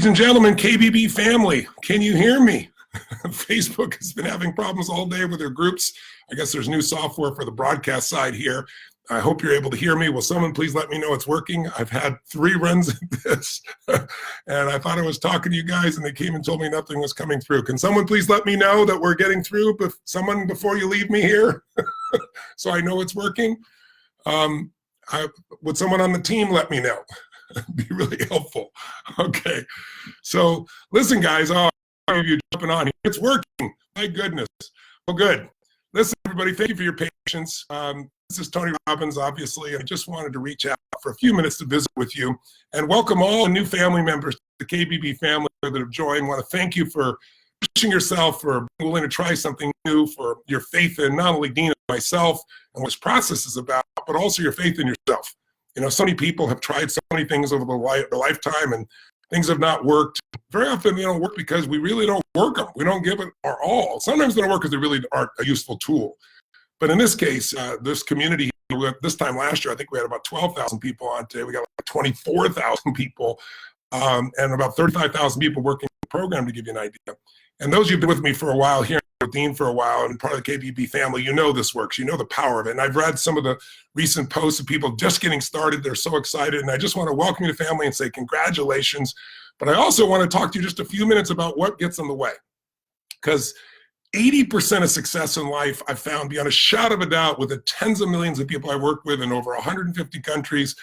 Ladies and gentlemen, KBB family, can you hear me? Facebook has been having problems all day with their groups. I guess there's new software for the broadcast side here. I hope you're able to hear me. Will someone please let me know it's working? I've had 3 runs at this, and I thought I was talking to you guys, and they came and told me nothing was coming through. Can someone please let me know that we're getting through? But someone before you leave me here, so I know it's working. Would someone on the team let me know? It'd be really helpful. Okay, so listen, guys. Oh, you jumping on here. It's working. My goodness. Well, good. Listen, everybody. Thank you for your patience. This is Tony Robbins, obviously. I just wanted to reach out for a few minutes to visit with you and welcome all the new family members to the KBB family that have joined. I want to thank you for pushing yourself, for being willing to try something new, for your faith in not only Dean and myself and what this process is about, but also your faith in yourself. You know, so many people have tried so many things over their lifetime and things have not worked. Very often they don't work because we really don't work them. We don't give it our all. Sometimes they don't work because they really aren't a useful tool. But in this case, this community, this time last year, I think we had about 12,000 people on. Today we got like 24,000 people and about 35,000 people working in the program, to give you an idea. And those of you who've been with me for a while, here with Dean for a while, and part of the KBB family, you know this works. You know the power of it. And I've read some of the recent posts of people just getting started. They're so excited. And I just want to welcome you to the family and say congratulations. But I also want to talk to you just a few minutes about what gets in the way. Because 80% of success in life, I've found beyond a shadow of a doubt, with the tens of millions of people I work with in over 150 countries,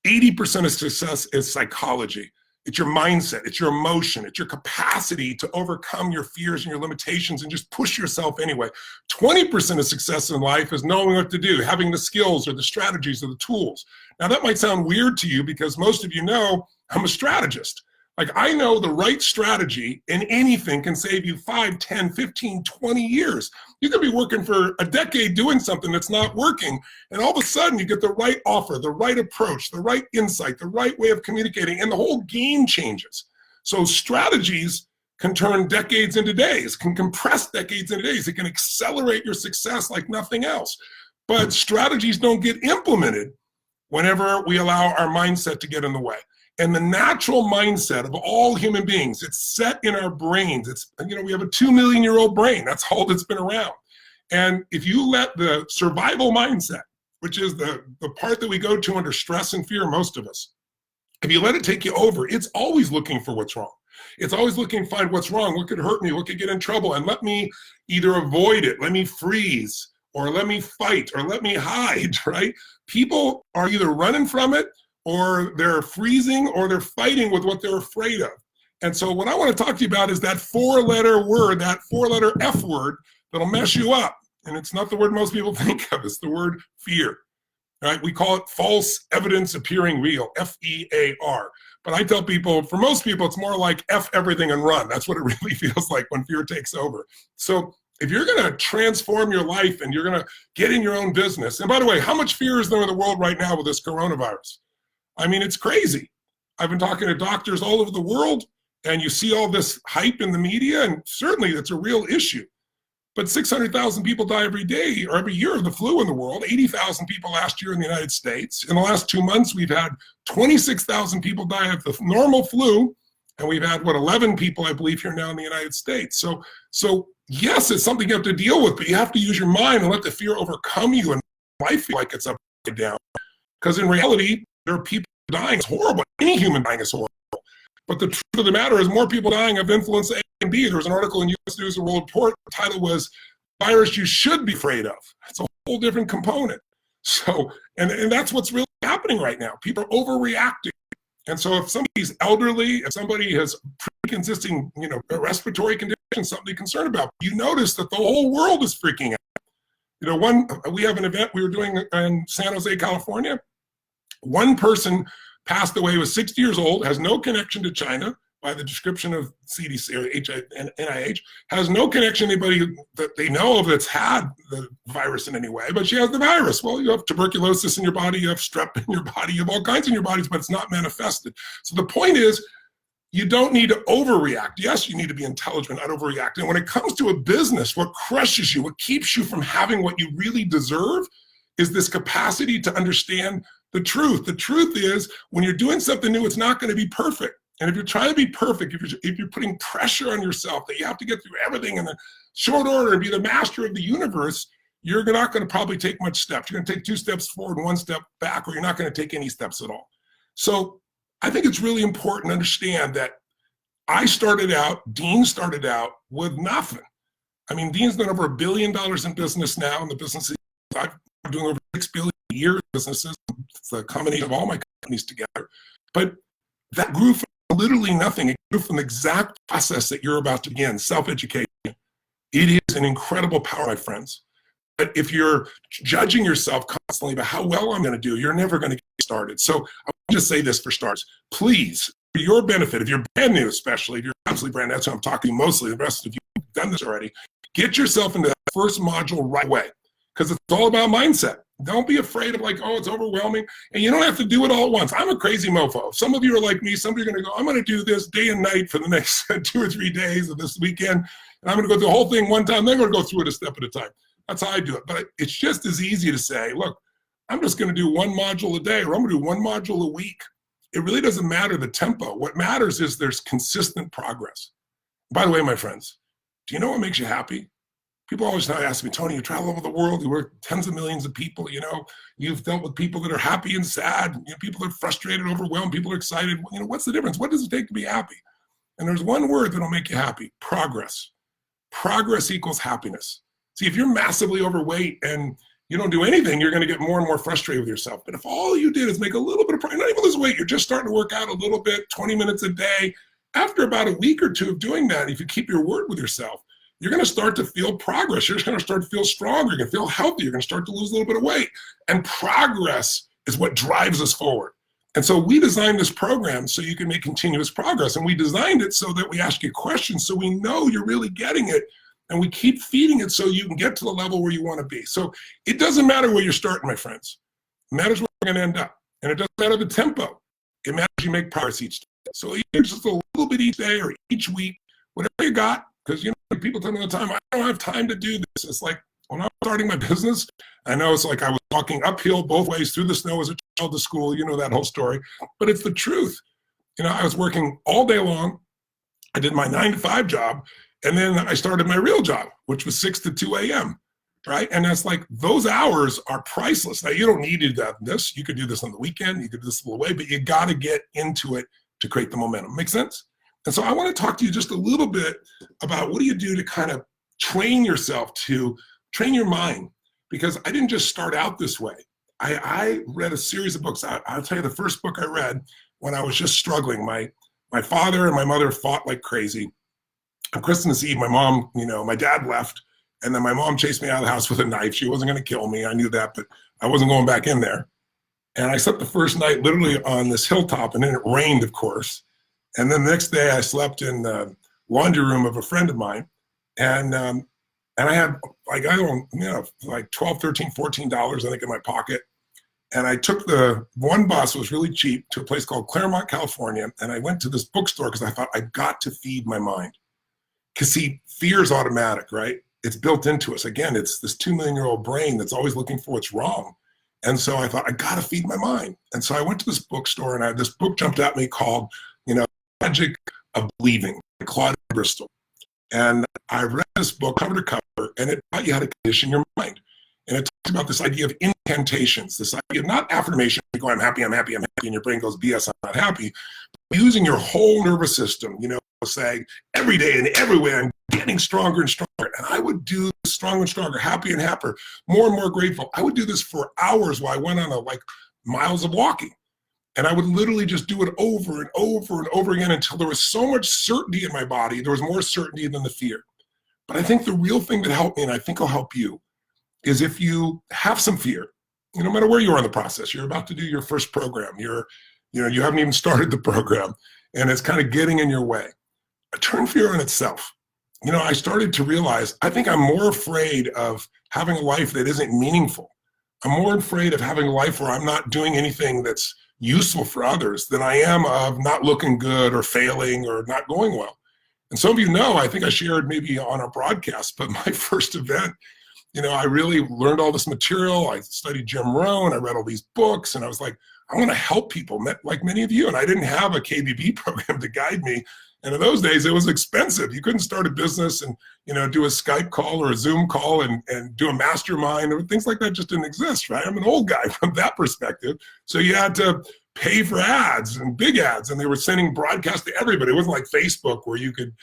80% of success is psychology. It's your mindset, it's your emotion, it's your capacity to overcome your fears and your limitations and just push yourself anyway. 20% of success in life is knowing what to do, having the skills or the strategies or the tools. Now that might sound weird to you because most of you know I'm a strategist. Like, I know the right strategy in anything can save you 5, 10, 15, 20 years. You could be working for a decade doing something that's not working, and all of a sudden you get the right offer, the right approach, the right insight, the right way of communicating, and the whole game changes. So strategies can turn decades into days, can compress decades into days. It can accelerate your success like nothing else. But strategies don't get implemented whenever we allow our mindset to get in the way. And the natural mindset of all human beings, it's set in our brains. It's, you know, we have a 2 million-year-old brain. That's all that's been around. And if you let the survival mindset, which is the part that we go to under stress and fear, most of us, if you let it take you over, it's always looking for what's wrong. It's always looking to find what's wrong, what could hurt me, what could get in trouble, and let me either avoid it, let me freeze, or let me fight, or let me hide, right? People are either running from it, or they're freezing, or they're fighting with what they're afraid of. And so what I want to talk to you about is that 4-letter word, that 4-letter F word that'll mess you up. And it's not the word most people think of, it's the word fear, right? We call it false evidence appearing real, F-E-A-R. But I tell people, for most people, it's more like F everything and run. That's what it really feels like when fear takes over. So if you're going to transform your life and you're going to get in your own business, and by the way, how much fear is there in the world right now with this coronavirus? I mean, it's crazy. I've been talking to doctors all over the world, and you see all this hype in the media, and certainly it's a real issue. But 600,000 people die every day or every year of the flu in the world, 80,000 people last year in the United States. In the last 2 months, we've had 26,000 people die of the normal flu, and we've had, 11 people, I believe, here now in the United States. So yes, it's something you have to deal with, but you have to use your mind and let the fear overcome you, and life feel like it's upside down. Because in reality, there are people dying. It's horrible. Any human dying is horrible. But the truth of the matter is more people dying of influenza A and B. There was an article in U.S. News & World Report. The title was "Virus You Should Be Afraid of." It's a whole different component. So, and that's what's really happening right now. People are overreacting. And so if somebody's elderly, if somebody has pre-existing, respiratory conditions, something to be concerned about, you notice that the whole world is freaking out. We have an event we were doing in San Jose, California. One person passed away, was 60 years old, has no connection to China by the description of CDC or NIH, has no connection to anybody that they know of that's had the virus in any way, but she has the virus. Well, you have tuberculosis in your body, you have strep in your body, you have all kinds in your bodies, but it's not manifested. So the point is, you don't need to overreact. Yes, you need to be intelligent, not overreact. And when it comes to a business, what crushes you, what keeps you from having what you really deserve is this capacity to understand the truth. The truth is, when you're doing something new, it's not going to be perfect. And if you're trying to be perfect, if you're putting pressure on yourself that you have to get through everything in a short order and be the master of the universe, you're not going to probably take much steps. You're going to take 2 steps forward and 1 step back, or you're not going to take any steps at all. So I think it's really important to understand that Dean started out with nothing. I mean, Dean's done over $1 billion in business now, and the businesses I'm doing over $6 billion a year in businesses. It's a combination of all my companies together. But that grew from literally nothing. It grew from the exact process that you're about to begin, self-education. It is an incredible power, my friends. But if you're judging yourself constantly about how well I'm going to do, you're never going to get started. So I want to just say this for starters. Please, for your benefit, if you're brand new, especially if you're absolutely brand new, that's who I'm talking to mostly, the rest of you have done this already, get yourself into that first module right away, because it's all about mindset. Don't be afraid of like, oh, it's overwhelming. And you don't have to do it all at once. I'm a crazy mofo. Some of you are like me. Some of you are going to go, I'm going to do this day and night for the next 2 or 3 days of this weekend. And I'm going to go through the whole thing one time. Then I'm going to go through it a step at a time. That's how I do it. But it's just as easy to say, look, I'm just going to do 1 module a day, or I'm going to do 1 module a week. It really doesn't matter the tempo. What matters is there's consistent progress. By the way, my friends, do you know what makes you happy? People always ask me, Tony, you travel over the world, you work with tens of millions of people, you've dealt with people that are happy and sad, people that are frustrated, overwhelmed, people are excited. What's the difference? What does it take to be happy? And there's one word that'll make you happy: progress. Progress equals happiness. See, if you're massively overweight and you don't do anything, you're going to get more and more frustrated with yourself. But if all you did is make a little bit of progress, not even lose weight, you're just starting to work out a little bit, 20 minutes a day. After about a week or 2 of doing that, if you keep your word with yourself, you're going to start to feel progress. You're just going to start to feel stronger. You're going to feel healthy. You're going to start to lose a little bit of weight. And progress is what drives us forward. And so we designed this program so you can make continuous progress. And we designed it so that we ask you questions so we know you're really getting it. And we keep feeding it so you can get to the level where you want to be. So it doesn't matter where you're starting, my friends. It matters where you're going to end up. And it doesn't matter the tempo. It matters you make progress each day. So either just a little bit each day or each week, whatever you got. Because, people tell me all the time, I don't have time to do this. It's like, when I was starting my business, I know it's like I was walking uphill both ways through the snow as a child to school. You know that whole story. But it's the truth. I was working all day long. I did my 9-to-5 job. And then I started my real job, which was 6 to 2 a.m., right? And that's like, those hours are priceless. Now, you don't need to do this. You could do this on the weekend. You could do this a little way, but you got to get into it to create the momentum. Make sense? And so I want to talk to you just a little bit about what do you do to kind of train yourself, to train your mind, because I didn't just start out this way. I read a series of books. I'll tell you the first book I read when I was just struggling. My father and my mother fought like crazy. On Christmas Eve, my mom, my dad left, and then my mom chased me out of the house with a knife. She wasn't going to kill me. I knew that, but I wasn't going back in there. And I slept the first night literally on this hilltop, and then it rained, of course. And then the next day I slept in the laundry room of a friend of mine. And I had like 12, 13, $14, I think, in my pocket. And I took the one bus, was really cheap, to a place called Claremont, California. And I went to this bookstore because I thought I got to feed my mind. Because see, fear is automatic, right? It's built into us. Again, it's this 2 million-year-old brain that's always looking for what's wrong. And so I thought, I got to feed my mind. And so I went to this bookstore, and this book jumped at me called, Magic of Believing, by Claude Bristol. And I read this book cover to cover, and it taught you how to condition your mind. And it talks about this idea of incantations, this idea of not affirmation, like, oh, I'm happy, and your brain goes, BS, I'm not happy. But using your whole nervous system, saying every day and every way, I'm getting stronger and stronger. And I would do this stronger and stronger, happy and happier, more and more grateful. I would do this for hours while I went on miles of walking. And I would literally just do it over and over and over again until there was so much certainty in my body. There was more certainty than the fear. But I think the real thing that helped me, and I think will help you, is if you have some fear, no matter where you are in the process, you're about to do your first program, you haven't even started the program, and it's kind of getting in your way. Turn fear on itself. I started to realize, I think I'm more afraid of having a life that isn't meaningful. I'm more afraid of having a life where I'm not doing anything that's useful for others than I am of not looking good or failing or not going well. And some of you know, I think I shared maybe on our broadcast, but my first event, I really learned all this material. I studied Jim Rohn, I read all these books, and I was like, I want to help people, like many of you. And I didn't have a KBB program to guide me. And in those days, it was expensive. You couldn't start a business and, do a Skype call or a Zoom call and do a mastermind, or things like that just didn't exist, right? I'm an old guy from that perspective. So you had to pay for ads and big ads, and they were sending broadcasts to everybody. It wasn't like Facebook where you could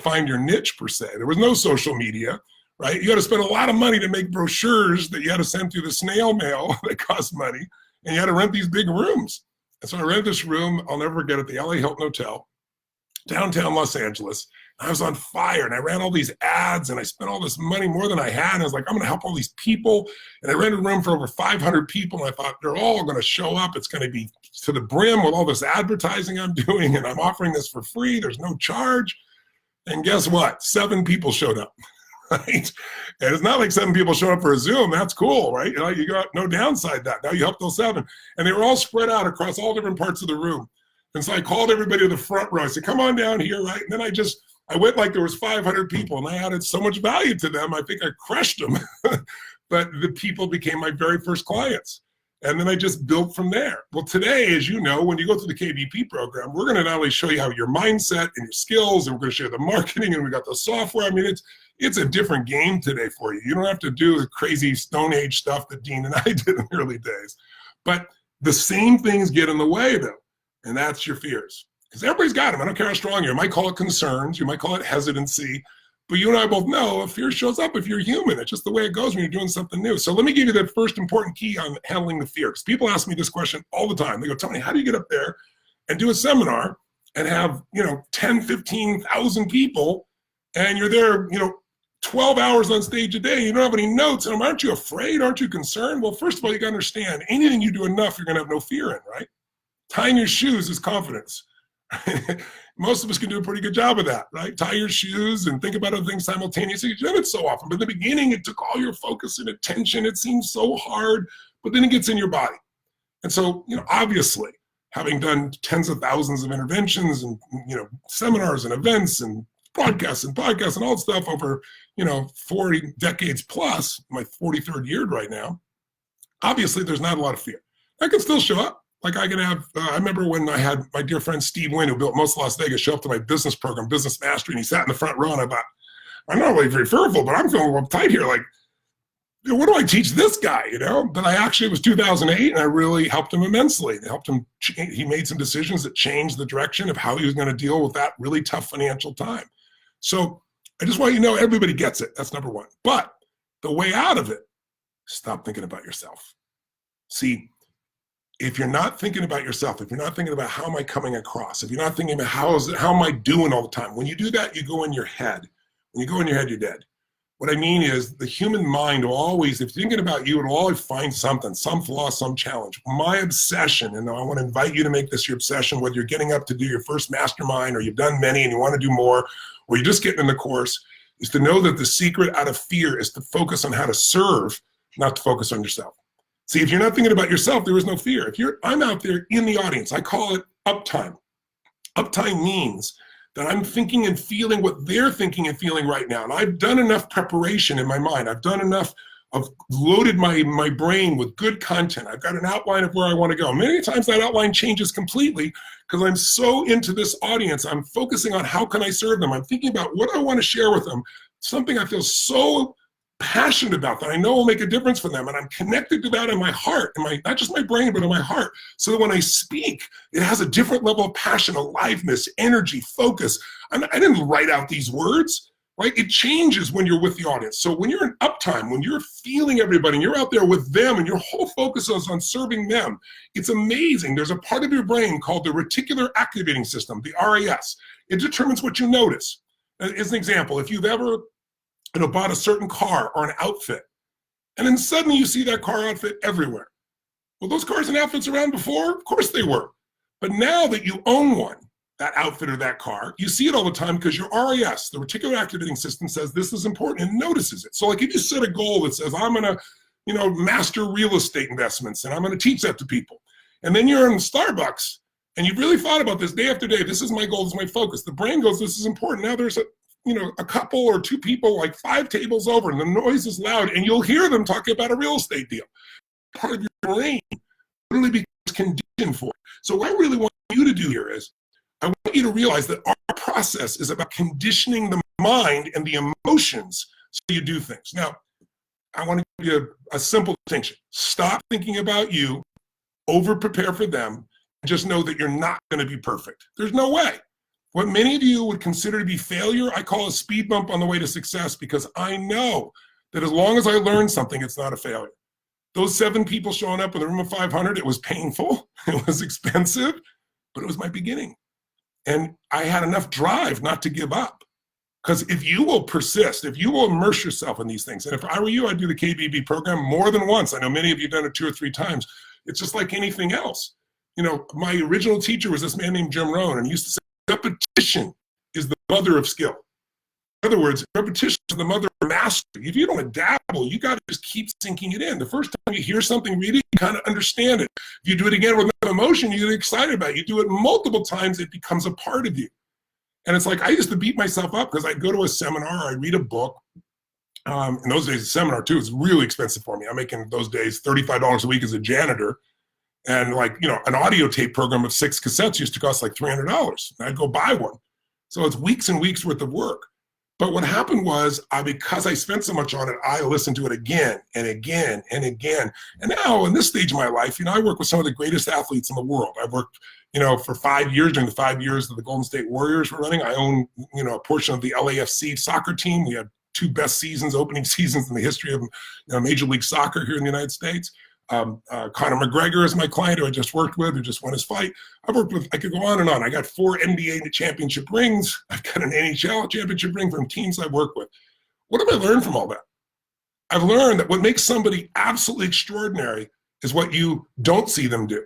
find your niche per se. There was no social media, right? You had to spend a lot of money to make brochures that you had to send through the snail mail that cost money, and you had to rent these big rooms. And so I rented this room, I'll never forget it, the LA Hilton Hotel, downtown Los Angeles. I was on fire, and I ran all these ads, and I spent all this money, more than I had. And I was like, I'm going to help all these people. And I rented a room for over 500 people, and I thought, they're all going to show up. It's going to be to the brim with all this advertising I'm doing, and I'm offering this for free. There's no charge. And guess what? 7 people showed up, right? And it's not like 7 people showed up for a Zoom. That's cool, right? You got no downside that. Now you help those 7. And they were all spread out across all different parts of the room. And so I called everybody to the front row. I said, come on down here, right? And then I went like there was 500 people, and I added so much value to them. I think I crushed them. But the people became my very first clients. And then I just built from there. Well, today, as you know, when you go through the KBP program, we're going to not only show you how your mindset and your skills, and we're going to show you the marketing, and we got the software. I mean, it's a different game today for you. You don't have to do the crazy Stone Age stuff that Dean and I did in the early days. But the same things get in the way, though. And that's your fears. Because everybody's got them. I don't care how strong you are. You might call it concerns. You might call it hesitancy. But you and I both know if fear shows up if you're human. It's just the way it goes when you're doing something new. So let me give you the first important key on handling the fear. Because people ask me this question all the time. They go, Tony, how do you get up there and do a seminar and have, 10, 15,000 people, and you're there, 12 hours on stage a day, you don't have any notes, and aren't you afraid? Aren't you concerned? Well, first of all, you gotta understand, anything you do enough, you're gonna have no fear in, right? Tying your shoes is confidence. Most of us can do a pretty good job of that, right? Tie your shoes and think about other things simultaneously. You've done it so often, but in the beginning, it took all your focus and attention. It seems so hard, but then it gets in your body. And so, obviously, having done tens of thousands of interventions and, seminars and events and broadcasts and podcasts and all that stuff over, 40 decades plus, my 43rd year right now, obviously there's not a lot of fear. I can still show up. Like I can have, I remember when I had my dear friend Steve Wynn, who built most of Las Vegas, show up to my business program, Business Mastery, and he sat in the front row, and I thought, I'm not really very fearful, but I'm feeling a little tight here. Like, what do I teach this guy, But I actually, it was 2008, and I really helped him immensely. I helped him, he made some decisions that changed the direction of how he was going to deal with that really tough financial time. So I just want you to know, everybody gets it. That's number one. But the way out of it, stop thinking about yourself. See, if you're not thinking about yourself, if you're not thinking about how am I coming across, if you're not thinking about how am I doing all the time, when you do that, you go in your head. When you go in your head, you're dead. What I mean is the human mind will always, if you're thinking about you, it'll always find something, some flaw, some challenge. My obsession, and I want to invite you to make this your obsession, whether you're getting up to do your first mastermind or you've done many and you want to do more, or you're just getting in the course, is to know that the secret out of fear is to focus on how to serve, not to focus on yourself. See, if you're not thinking about yourself, there is no fear. I'm out there in the audience. I call it uptime. Uptime means that I'm thinking and feeling what they're thinking and feeling right now. And I've done enough preparation in my mind. I've done enough of loaded my brain with good content. I've got an outline of where I want to go. Many times that outline changes completely because I'm so into this audience. I'm focusing on how can I serve them. I'm thinking about what I want to share with them, something I feel so passionate about that I know will make a difference for them, and I'm connected to that in my heart, in not just my brain, but in my heart, so that when I speak, it has a different level of passion, aliveness, energy, focus. I didn't write out these words, right? It changes when you're with the audience. So when you're in uptime, when you're feeling everybody, and you're out there with them, and your whole focus is on serving them, it's amazing. There's a part of your brain called the reticular activating system, the RAS. It determines what you notice. As an example, if you've ever bought a certain car or an outfit, and then suddenly you see that car outfit everywhere. Well, those cars and outfits around before? Of course they were. But now that you own one, that outfit or that car, you see it all the time because your RAS, the reticular activating system, says this is important and notices it. So like if you set a goal that says, I'm gonna, master real estate investments, and I'm gonna teach that to people. And then you're in Starbucks, and you've really thought about this day after day, this is my goal, this is my focus. The brain goes, this is important. Now there's a couple or two people like 5 tables over, and the noise is loud, and you'll hear them talking about a real estate deal. Part of your brain literally becomes conditioned for. So what I really want you to do here is, I want you to realize that our process is about conditioning the mind and the emotions so you do things. Now, I want to give you a simple distinction. Stop thinking about you, over-prepare for them, and just know that you're not going to be perfect. There's no way. What many of you would consider to be failure, I call a speed bump on the way to success, because I know that as long as I learn something, it's not a failure. Those 7 people showing up in the room of 500, it was painful, it was expensive, but it was my beginning. And I had enough drive not to give up. Because if you will persist, if you will immerse yourself in these things, and if I were you, I'd do the KBB program more than once. I know many of you have done it 2 or 3 times. It's just like anything else. You know, my original teacher was this man named Jim Rohn, and he used to say, repetition is the mother of skill. In other words, repetition is the mother of mastery. If you don't dabble, you got to just keep sinking it in. The first time you hear something, read it, you kind of understand it. If you do it again with enough emotion, you get excited about it. You do it multiple times, it becomes a part of you. And it's like, I used to beat myself up because I'd go to a seminar, I'd read a book. In those days, a seminar too is really expensive for me. I'm making those days $35 a week as a janitor. And like, you know, an audio tape program of 6 cassettes used to cost like $300. And I'd go buy one. So it's weeks and weeks worth of work. But what happened was, because I spent so much on it, I listened to it again and again and again. And now in this stage of my life, you know, I work with some of the greatest athletes in the world. I've worked, you know, for 5 years, during the 5 years that the Golden State Warriors were running. I own, you know, a portion of the LAFC soccer team. We had 2 best seasons, opening seasons in the history of, you know, Major League Soccer here in the United States. Conor McGregor is my client who I just worked with, who just won his fight. I've worked with, I could go on and on. I got 4 NBA championship rings. I've got an NHL championship ring from teams I've worked with. What have I learned from all that? I've learned that what makes somebody absolutely extraordinary is what you don't see them do.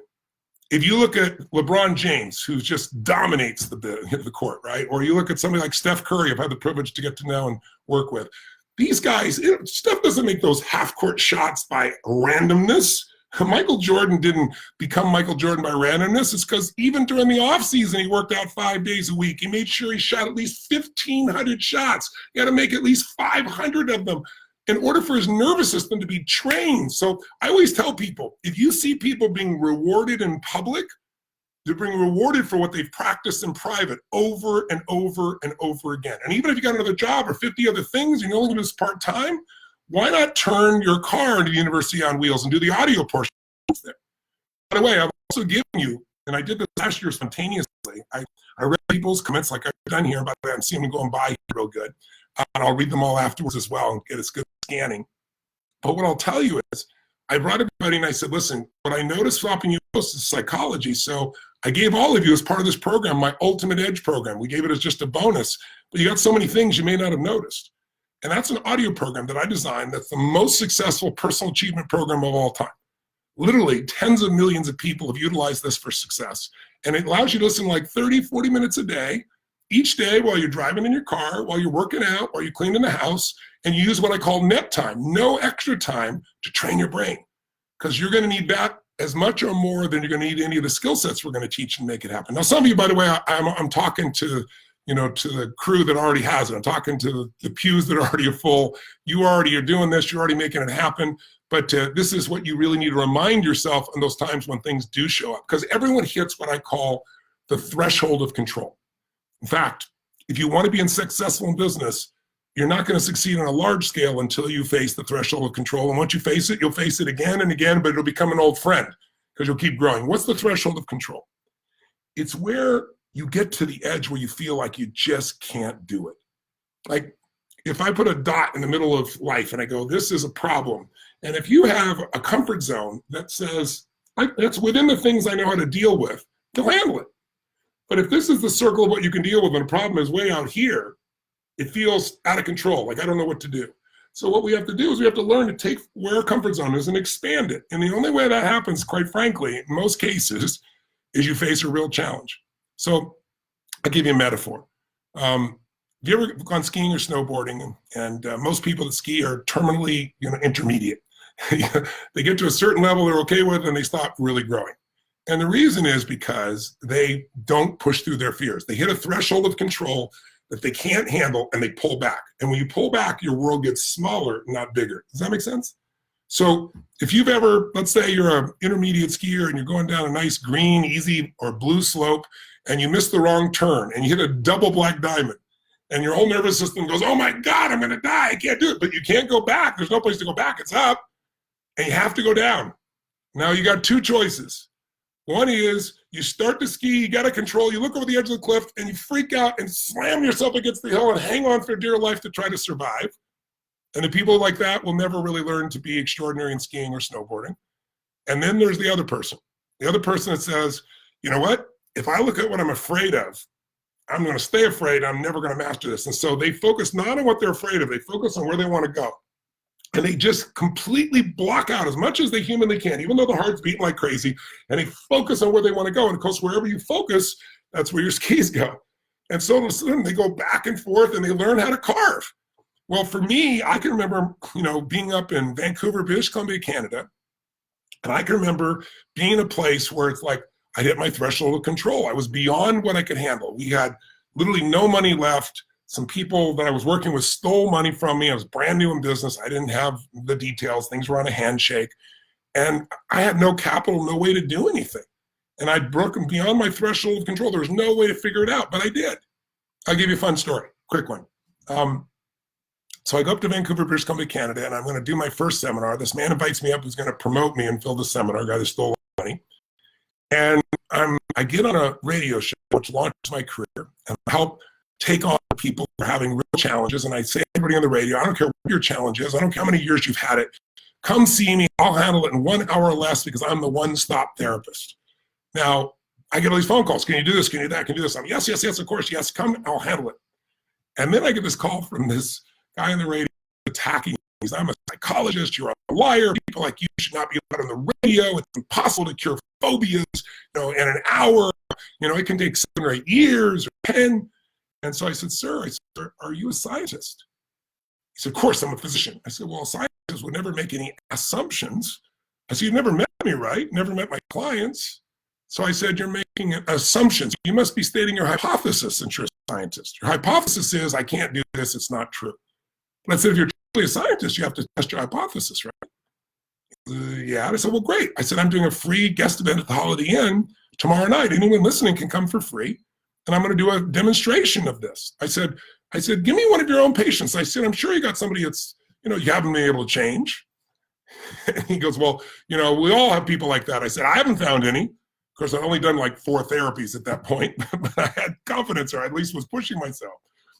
If you look at LeBron James, who just dominates the court, right? Or you look at somebody like Steph Curry, I've had the privilege to get to know and work with. These guys, Steph doesn't make those half-court shots by randomness. Michael Jordan didn't become Michael Jordan by randomness. It's because even during the offseason, he worked out 5 days a week. He made sure he shot at least 1,500 shots. He had to make at least 500 of them in order for his nervous system to be trained. So I always tell people, if you see people being rewarded in public, they're being rewarded for what they've practiced in private over and over and over again. And even if you got another job or 50 other things, and you're only going to do this part-time, why not turn your car into the University on Wheels and do the audio portion there? By the way, I've also given you, and I did this last year spontaneously, I read people's comments like I've done here, by the way, I'm seeing them going by real good. And I'll read them all afterwards as well and get as good scanning. But what I'll tell you is, I brought everybody and I said, listen, what I noticed swapping you most is psychology. So I gave all of you as part of this program, my Ultimate Edge program. We gave it as just a bonus, but you got so many things you may not have noticed. And that's an audio program that I designed that's the most successful personal achievement program of all time. Literally tens of millions of people have utilized this for success. And it allows you to listen like 30, 40 minutes a day, each day while you're driving in your car, while you're working out, while you're cleaning the house, and you use what I call net time, no extra time to train your brain. Because you're going to need that as much or more than you're going to need any of the skill sets we're going to teach and make it happen. Now, some of you, by the way, I'm talking to, you know, to the crew that already has it. I'm talking to the pews that are already full. You already are doing this. You're already making it happen. But this is what you really need to remind yourself in those times when things do show up. Because everyone hits what I call the threshold of control. In fact, if you want to be successful in business, you're not going to succeed on a large scale until you face the threshold of control. And once you face it, you'll face it again and again, but it'll become an old friend because you'll keep growing. What's the threshold of control? It's where you get to the edge where you feel like you just can't do it. Like if I put a dot in the middle of life and I go, this is a problem. And if you have a comfort zone that says, that's within the things I know how to deal with, you'll handle it. But if this is the circle of what you can deal with and the problem is way out here, it feels out of control, like I don't know what to do. So what we have to do is we have to learn to take where our comfort zone is and expand it. And the only way that happens, quite frankly, in most cases, is you face a real challenge. So I'll give you a metaphor. Have you ever gone skiing or snowboarding? And most people that ski are terminally, intermediate. They get to a certain level they're okay with and they stop really growing. And the reason is because they don't push through their fears. They hit a threshold of control that they can't handle and they pull back. And when you pull back, your world gets smaller, not bigger. Does that make sense? So if you've ever, let's say you're an intermediate skier and you're going down a nice green, easy, or blue slope, and you miss the wrong turn and you hit a double black diamond, and your whole nervous system goes, oh my God, I'm gonna die, I can't do it. But you can't go back, there's no place to go back, it's up, and you have to go down. Now you got two choices. One is you start to ski, you got to control, you look over the edge of the cliff and you freak out and slam yourself against the hill and hang on for dear life to try to survive. And the people like that will never really learn to be extraordinary in skiing or snowboarding. And then there's the other person that says, you know what, if I look at what I'm afraid of, I'm going to stay afraid, I'm never going to master this. And so they focus not on what they're afraid of, they focus on where they want to go. And they just completely block out as much as they humanly can, even though the heart's beating like crazy, and they focus on where they want to go. And of course, wherever you focus, that's where your skis go. And so they go back and forth and they learn how to carve. Well, for me, I can remember, being up in Vancouver, British Columbia, Canada, and I can remember being in a place where it's like I hit my threshold of control. I was beyond what I could handle. We had literally no money left. Some people that I was working with stole money from me. I was brand new in business. I didn't have the details. Things were on a handshake. And I had no capital, no way to do anything. And I'd broken beyond my threshold of control. There was no way to figure it out, but I did. I'll give you a fun story, quick one. So I go up to Vancouver, British Columbia, Canada, and I'm going to do my first seminar. This man invites me up, who's going to promote me and fill the seminar, guy that stole money. And I get on a radio show, which launched my career, and help take on people who are having real challenges. And I say to everybody on the radio, I don't care what your challenge is, I don't care how many years you've had it, come see me, I'll handle it in 1 hour or less because I'm the one-stop therapist. Now, I get all these phone calls, can you do this, can you do that, can you do this? I'm yes, of course, yes, come, I'll handle it. And then I get this call from this guy on the radio attacking me. I'm a psychologist, you're a liar, people like you should not be allowed on the radio, it's impossible to cure phobias, in an hour, it can take 7 or 8 years or 10. And so I said, sir, are you a scientist? He said, of course, I'm a physician. I said, well, scientists would never make any assumptions. I said, you've never met me, right? Never met my clients. So I said, you're making assumptions. You must be stating your hypothesis since you're a scientist. Your hypothesis is, I can't do this, it's not true. But I said, if you're truly a scientist, you have to test your hypothesis, right? Yeah, and I said, well, great. I said, I'm doing a free guest event at the Holiday Inn tomorrow night. Anyone listening can come for free. And I'm going to do a demonstration of this. I said, give me one of your own patients. I said, I'm sure you got somebody that's, you haven't been able to change. And he goes, well, we all have people like that. I said, I haven't found any. Of course, I'd only done like 4 therapies at that point, but I had confidence, or at least was pushing myself.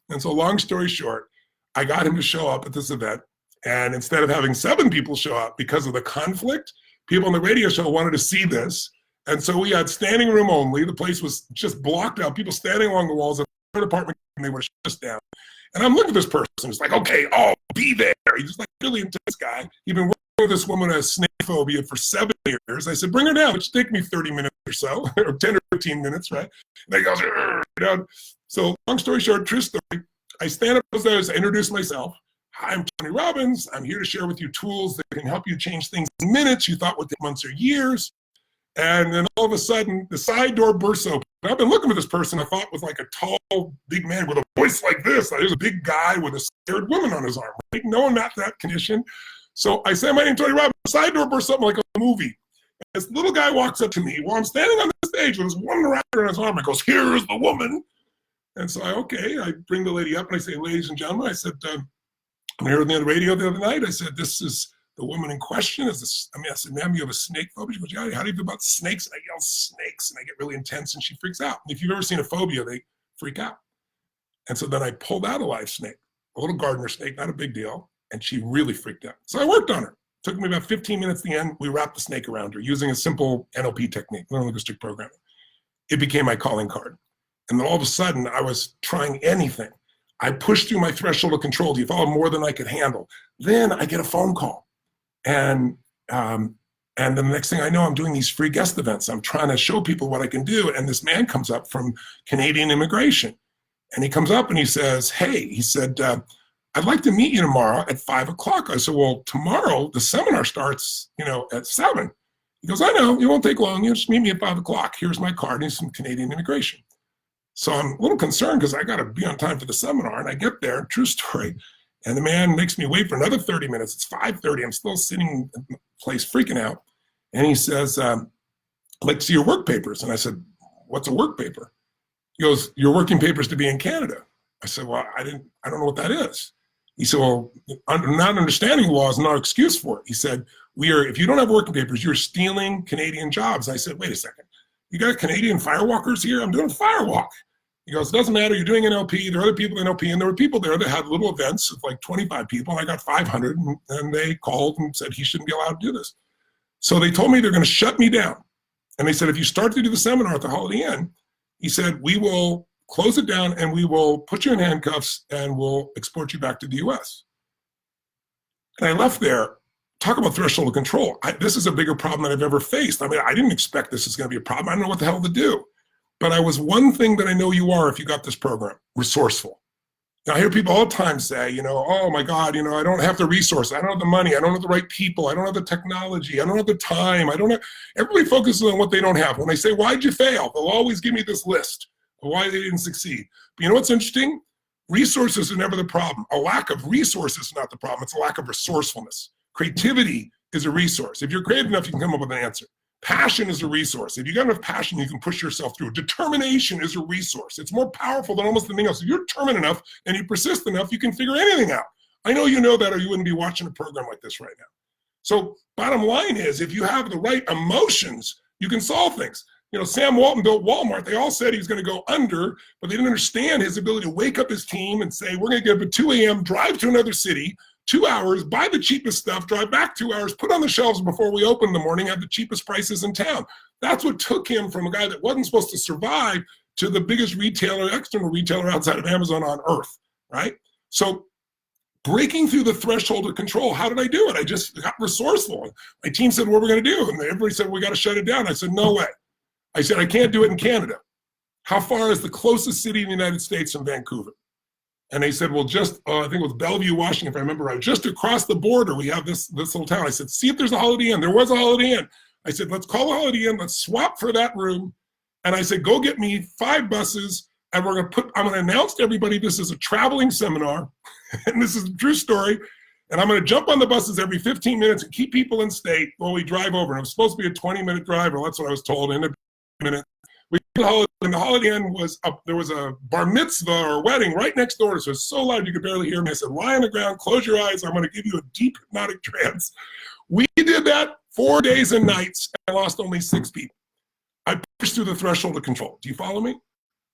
And so long story short, I got him to show up at this event. And instead of having 7 people show up because of the conflict, people on the radio show wanted to see this. And so we had standing room only. The place was just blocked out. People standing along the walls of the department, and they were shut us down. And I'm looking at this person. It's like, okay, I'll be there. He's just like really intense guy. He'd been working with this woman who has snake phobia for 7 years. I said, bring her down. It should take me 30 minutes or so, or 10 or 15 minutes, right? And he goes, down. So long story short, true story. I stand up as I introduce myself. Hi, I'm Tony Robbins. I'm here to share with you tools that can help you change things in minutes you thought would take months or years. And then all of a sudden, the side door bursts open. I've been looking at this person I thought was like a tall, big man with a voice like this. There's a big guy with a scared woman on his arm. Right? No one met that condition. So I say, my name's Tony Robbins. The side door bursts open like a movie. And this little guy walks up to me while I'm standing on the stage with this woman wrapped around his arm. I goes, here is the woman. And so I bring the lady up and I say, ladies and gentlemen, I said, I'm here on the radio the other night. I said, this is the woman in question. I said, ma'am, you have a snake phobia? She goes, yeah, how do you feel about snakes? And I yell, snakes, and I get really intense, and she freaks out. And if you've ever seen a phobia, they freak out. And so then I pulled out a live snake, a little gardener snake, not a big deal, and she really freaked out. So I worked on her. It took me about 15 minutes at the end. We wrapped the snake around her using a simple NLP technique, neurolinguistic programming. It became my calling card. And then all of a sudden, I was trying anything. I pushed through my threshold of control. You follow more than I could handle. Then I get a phone call. And then the next thing I know, I'm doing these free guest events. I'm trying to show people what I can do. And this man comes up from Canadian Immigration. And he comes up and he says, hey, he said, I'd like to meet you tomorrow at 5 o'clock. I said, well, tomorrow the seminar starts, at 7. He goes, I know, it won't take long. You just meet me at 5 o'clock. Here's my card. And he's from Canadian Immigration. So I'm a little concerned because I got to be on time for the seminar. And I get there, true story. And the man makes me wait for another 30 minutes. It's 5:30. I'm still sitting in the place freaking out. And he says, I'd like to see your work papers. And I said, what's a work paper? He goes, your working papers to be in Canada. I said, well, I don't know what that is. He said, well, not understanding law is not an excuse for it. He said, if you don't have working papers, you're stealing Canadian jobs. I said, wait a second. You got Canadian firewalkers here? I'm doing a firewalk. He goes, it doesn't matter. You're doing NLP. There are other people in NLP. And there were people there that had little events of like 25 people. And I got 500. And they called and said he shouldn't be allowed to do this. So they told me they're going to shut me down. And they said, if you start to do the seminar at the Holiday Inn, he said, we will close it down and we will put you in handcuffs and we'll export you back to the US. And I left there. Talk about threshold of control. This is a bigger problem than I've ever faced. I mean, I didn't expect this is going to be a problem. I don't know what the hell to do. But I was one thing that I know you are if you got this program, resourceful. Now, I hear people all the time say, oh my God, I don't have the resources. I don't have the money. I don't have the right people. I don't have the technology. I don't have the time. Everybody focuses on what they don't have. When I say, why'd you fail? They'll always give me this list of why they didn't succeed. But you know what's interesting? Resources are never the problem. A lack of resources is not the problem. It's a lack of resourcefulness. Creativity is a resource. If you're creative enough, you can come up with an answer. Passion is a resource. If you got enough passion, you can push yourself through. Determination is a resource. It's more powerful than almost anything else. If you're determined enough and you persist enough, you can figure anything out. I know you know that or you wouldn't be watching a program like this right now. So bottom line is, if you have the right emotions, you can solve things. Sam Walton built Walmart. They all said he was going to go under, but they didn't understand his ability to wake up his team and say, we're going to get up at 2 a.m., drive to another city, 2 hours, buy the cheapest stuff, drive back 2 hours, put on the shelves before we open in the morning, have the cheapest prices in town. That's what took him from a guy that wasn't supposed to survive to the biggest external retailer outside of Amazon on earth, right? So breaking through the threshold of control, how did I do it? I just got resourceful. My team said, what are we going to do? And everybody said, we got to shut it down. I said, no way. I said, I can't do it in Canada. How far is the closest city in the United States from Vancouver? And they said, well, just, I think it was Bellevue, Washington, if I remember right. Just across the border, we have this little town. I said, see if there's a Holiday Inn. There was a Holiday Inn. I said, let's call a Holiday Inn. Let's swap for that room. And I said, go get me 5 buses. And I'm going to announce to everybody this is a traveling seminar. And this is a true story. And I'm going to jump on the buses every 15 minutes and keep people in state while we drive over. And it was supposed to be a 20-minute drive, or that's what I was told, in a minute. And the Holiday Inn was up, there was a bar mitzvah or wedding right next door. So it was so loud you could barely hear me. I said, lie on the ground, close your eyes. I'm going to give you a deep hypnotic trance. We did that 4 days and nights and lost only 6 people. I pushed through the threshold of control. Do you follow me?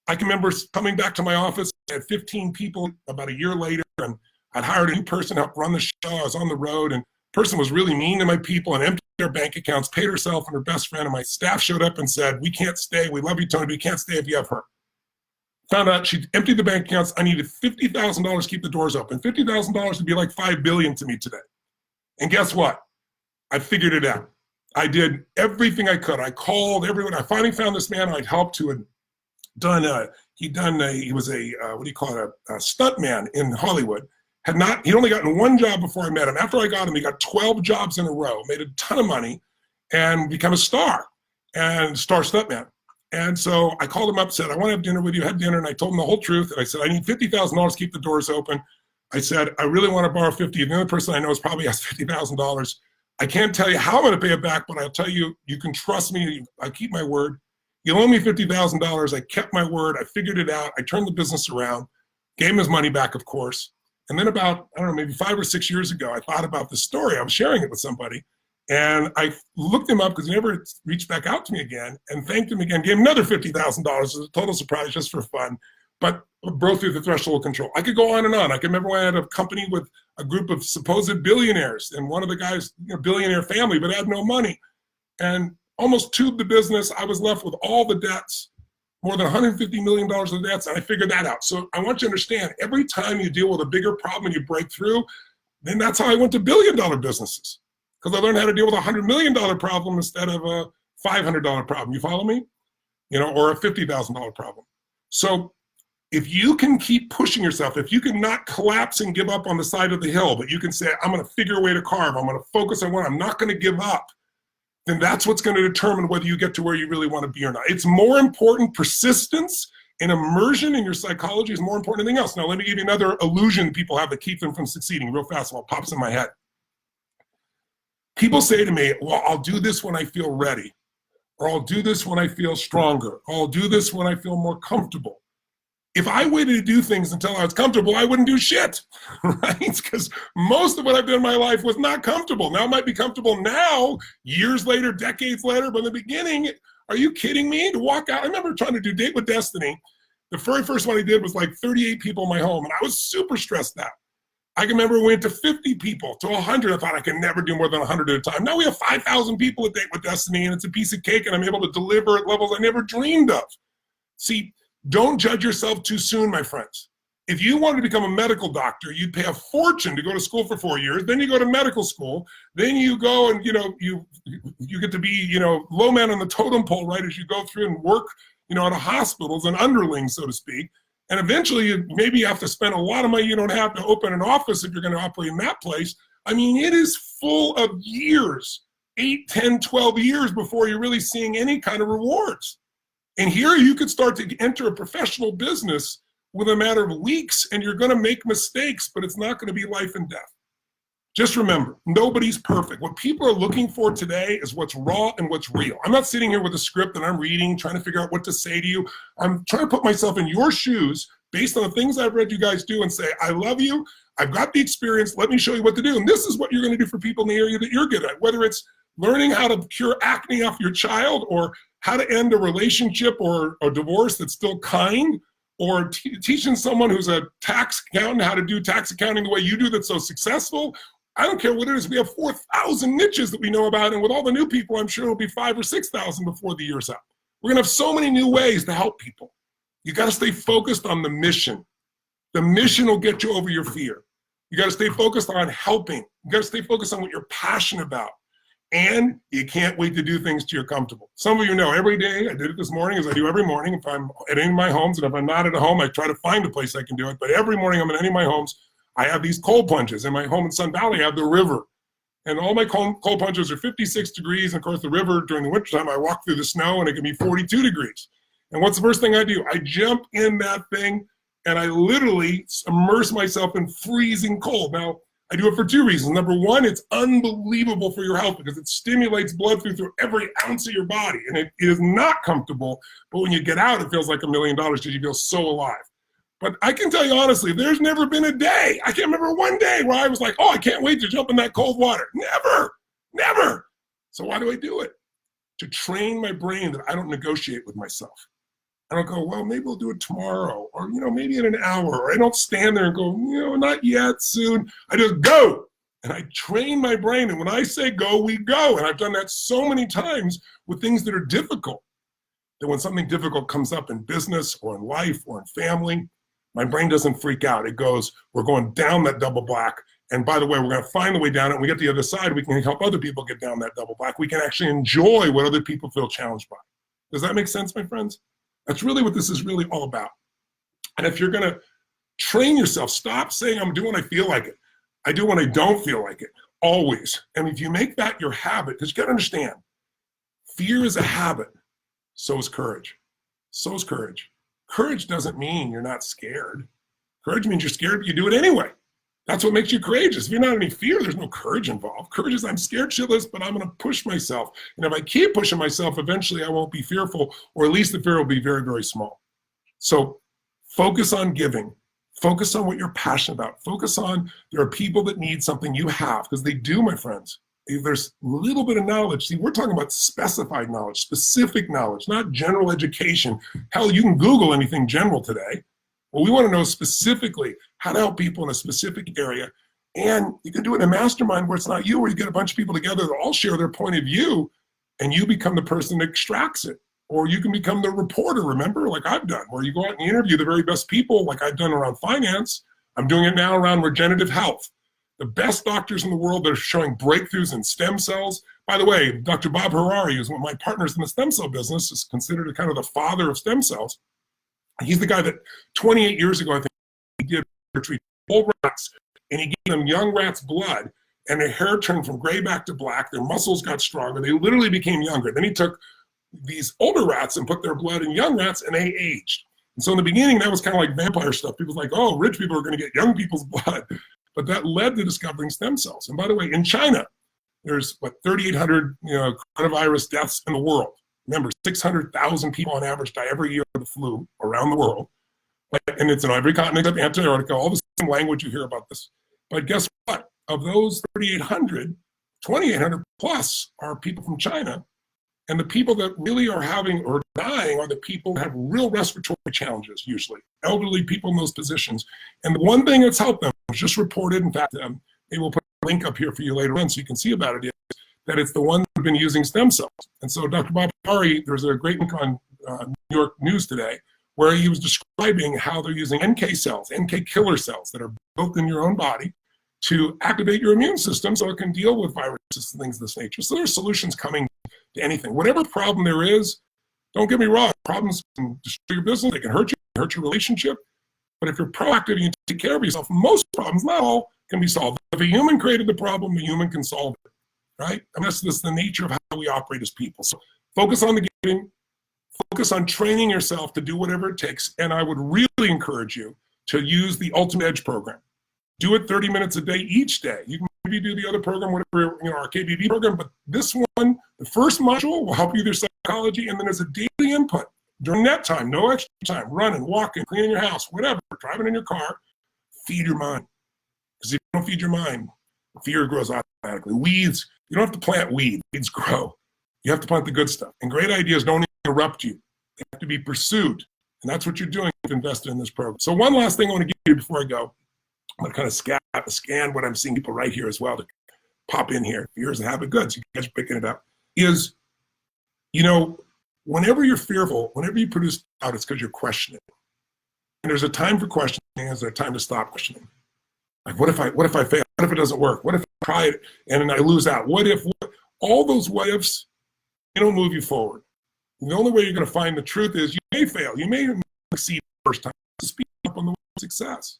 I can remember coming back to my office at 15 people about a year later, and I'd hired a new person to help run the show. I was on the road, and the person was really mean to my people and emptied their bank accounts, paid herself and her best friend, and my staff showed up and said, we can't stay. We love you, Tony, but we can't stay if you have her. Found out she emptied the bank accounts. I needed $50,000 to keep the doors open. $50,000 would be like $5 billion to me today. And guess what? I figured it out. I did everything I could. I called everyone. I finally found this man I'd helped who had done, he was a stunt man in Hollywood. He'd only gotten 1 job before I met him. After I got him, he got 12 jobs in a row, made a ton of money, and become a star stuntman. And so I called him up, said, I want to have dinner with you. Had dinner, and I told him the whole truth. And I said, I need $50,000 to keep the doors open. I said, I really want to borrow 50. The other person I know is probably has $50,000. I can't tell you how I'm going to pay it back, but I'll tell you, you can trust me. I keep my word. You owe me $50,000. I kept my word. I figured it out. I turned the business around, gave him his money back, of course. And then about, I don't know, maybe 5 or 6 years ago, I thought about this story. I was sharing it with somebody. And I looked him up because he never reached back out to me again, and thanked him again, gave him another $50,000 as a total surprise just for fun, but broke through the threshold of control. I could go on and on. I can remember when I had a company with a group of supposed billionaires, and one of the guys, billionaire family, but had no money, and almost tubed the business. I was left with all the debts, more than $150 million of debts, and I figured that out. So I want you to understand, every time you deal with a bigger problem and you break through, then that's how I went to billion-dollar businesses, because I learned how to deal with a $100 million problem instead of a $500 problem. You follow me? Or a $50,000 problem. So if you can keep pushing yourself, if you can not collapse and give up on the side of the hill, but you can say, I'm going to figure a way to carve, I'm going to focus on what I'm not going to give up, then that's what's going to determine whether you get to where you really want to be or not. It's more important persistence And immersion in your psychology is more important than anything else. Now, let me give you another illusion people have that keep them from succeeding real fast while it pops in my head. People say to me, well, I'll do this when I feel ready, or I'll do this when I feel stronger, or I'll do this when I feel more comfortable. If I waited to do things until I was comfortable, I wouldn't do shit, right? Because most of what I've done in my life was not comfortable. Now it might be comfortable now, years later, decades later, but in the beginning, are you kidding me? To walk out, I remember trying to do Date with Destiny. The very first one I did was like 38 people in my home, and I was super stressed out. I can remember we went to 50 people, to 100. I thought I could never do more than 100 at a time. Now we have 5,000 people at Date with Destiny, and it's a piece of cake, and I'm able to deliver at levels I never dreamed of. See, don't judge yourself too soon, my friends. If you wanted to become a medical doctor, you'd pay a fortune to go to school for 4 years. Then you go to medical school. Then you go and, you get to be, low man on the totem pole, right, as you go through and work, at a hospital as an underling, so to speak. And eventually, maybe you have to spend a lot of money you don't have to open an office if you're going to operate in that place. I mean, it is full of years, 8, 10, 12 years before you're really seeing any kind of rewards. And here you could start to enter a professional business with a matter of weeks, and you're going to make mistakes, but it's not going to be life and death. Just remember, nobody's perfect. What people are looking for today is what's raw and what's real. I'm not sitting here with a script that I'm reading, trying to figure out what to say to you. I'm trying to put myself in your shoes based on the things I've read you guys do and say, I love you. I've got the experience. Let me show you what to do. And this is what you're going to do for people in the area that you're good at, whether it's learning how to cure acne off your child, or how to end a relationship or a divorce that's still kind, or teaching someone who's a tax accountant how to do tax accounting the way you do that's so successful. I don't care what it is. We have 4,000 niches that we know about, and with all the new people, I'm sure it'll be 5,000 or 6,000 before the year's out. We're gonna have so many new ways to help people. You gotta stay focused on the mission. The mission will get you over your fear. You gotta stay focused on helping. You gotta stay focused on what you're passionate about. And you can't wait to do things till you're comfortable. Some of you know every day, I did it this morning as I do every morning. If I'm at any of my homes, and if I'm not at a home, I try to find a place I can do it. But every morning I'm in any of my homes, I have these cold plunges. In my home in Sun Valley, I have the river. And all my cold plunges are 56 degrees. And of course, the river during the wintertime, I walk through the snow and it can be 42 degrees. And what's the first thing I do? I jump in that thing and I literally immerse myself in freezing cold. Now, I do it for 2 reasons. Number one, it's unbelievable for your health because it stimulates blood through every ounce of your body. And it is not comfortable, but when you get out, it feels like $1 million because you feel so alive. But I can tell you honestly, there's never been a day, I can't remember one day where I was like, oh, I can't wait to jump in that cold water. Never. So why do I do it? To train my brain that I don't negotiate with myself. I don't go, well, maybe we'll do it tomorrow, or, maybe in an hour, or I don't stand there and go, not yet, soon. I just go, and I train my brain, and when I say go, we go, and I've done that so many times with things that are difficult, that when something difficult comes up in business or in life or in family, my brain doesn't freak out. It goes, we're going down that double black, and by the way, we're going to find the way down it. When we get to the other side, we can help other people get down that double black. We can actually enjoy what other people feel challenged by. Does that make sense, my friends? That's really what this is really all about. And if you're gonna train yourself, stop saying I'm doing when I feel like it. I do when I don't feel like it, always. And if you make that your habit, because you gotta understand, fear is a habit, so is courage. So is courage. Courage doesn't mean you're not scared. Courage means you're scared, but you do it anyway. That's what makes you courageous. If you're not in any fear, there's no courage involved. Courage is I'm scared shitless, but I'm gonna push myself. And if I keep pushing myself, eventually I won't be fearful, or at least the fear will be very, very small. So focus on giving. Focus on what you're passionate about. Focus on, there are people that need something you have, because they do, my friends. If there's a little bit of knowledge, see, we're talking about specified knowledge, specific knowledge, not general education. Hell, you can Google anything general today. Well, we want to know specifically how to help people in a specific area. And you can do it in a mastermind where it's not you, where you get a bunch of people together that all share their point of view, and you become the person that extracts it. Or you can become the reporter, remember, like I've done, where you go out and interview the very best people, like I've done around finance. I'm doing it now around regenerative health. The best doctors in the world that are showing breakthroughs in stem cells. By the way, Dr. Bob Harari, who's one of my partners in the stem cell business, is considered kind of the father of stem cells. He's the guy that 28 years ago, I think, he did treat old rats, and he gave them young rats blood, and their hair turned from gray back to black. Their muscles got stronger. They literally became younger. Then he took these older rats and put their blood in young rats, and they aged. And so in the beginning, that was kind of like vampire stuff. People were like, oh, rich people are going to get young people's blood. But that led to discovering stem cells. And by the way, in China, there's 3,800 coronavirus deaths in the world. Remember, 600,000 people on average die every year of the flu around the world. And it's in every continent except Antarctica, all the same language you hear about this. But guess what? Of those 3,800, 2,800 plus are people from China. And the people that really are having or dying are the people that have real respiratory challenges, usually. Elderly people in those positions. And the one thing that's helped them, was just reported, in fact, maybe we'll put a link up here for you later on so you can see about it, is that it's the ones that have been using stem cells. And so Dr. Bob Hari, there's a great link on New York News today, where he was describing how they're using NK cells, NK killer cells that are built in your own body to activate your immune system so it can deal with viruses and things of this nature. So there's solutions coming to anything. Whatever problem there is, don't get me wrong, problems can destroy your business, they can hurt you, hurt your relationship. But if you're proactive and you take care of yourself, most problems, not all, can be solved. If a human created the problem, a human can solve it, right? I mean, this is the nature of how we operate as people. So focus on the giving, focus on training yourself to do whatever it takes. And I would really encourage you to use the Ultimate Edge program. Do it 30 minutes a day each day. You can maybe do the other program, whatever, our KBB program, but this one, the first module will help you with your psychology, and then as a daily input during that time, no extra time, running, walking, cleaning your house, whatever, driving in your car, feed your mind. Because if you don't feed your mind, fear grows automatically. Weeds, you don't have to plant weeds grow. You have to plant the good stuff. And great ideas don't interrupt you. They have to be pursued. And that's what you're doing if you invested in this program. So one last thing I want to give you before I go. I'm going to kind of scan what I'm seeing people right here as well to pop in here. Fear is a habit, good. So you guys are picking it up. Is, whenever you're fearful, whenever you produce doubt, it's because you're questioning. And there's a time for questioning, and there's a time to stop questioning. Like, what if I fail? What if it doesn't work? What if I try it and then I lose out? What? All those what ifs, they don't move you forward. And the only way you're going to find the truth is you may fail. You may succeed the first time. Speak up on the way to success.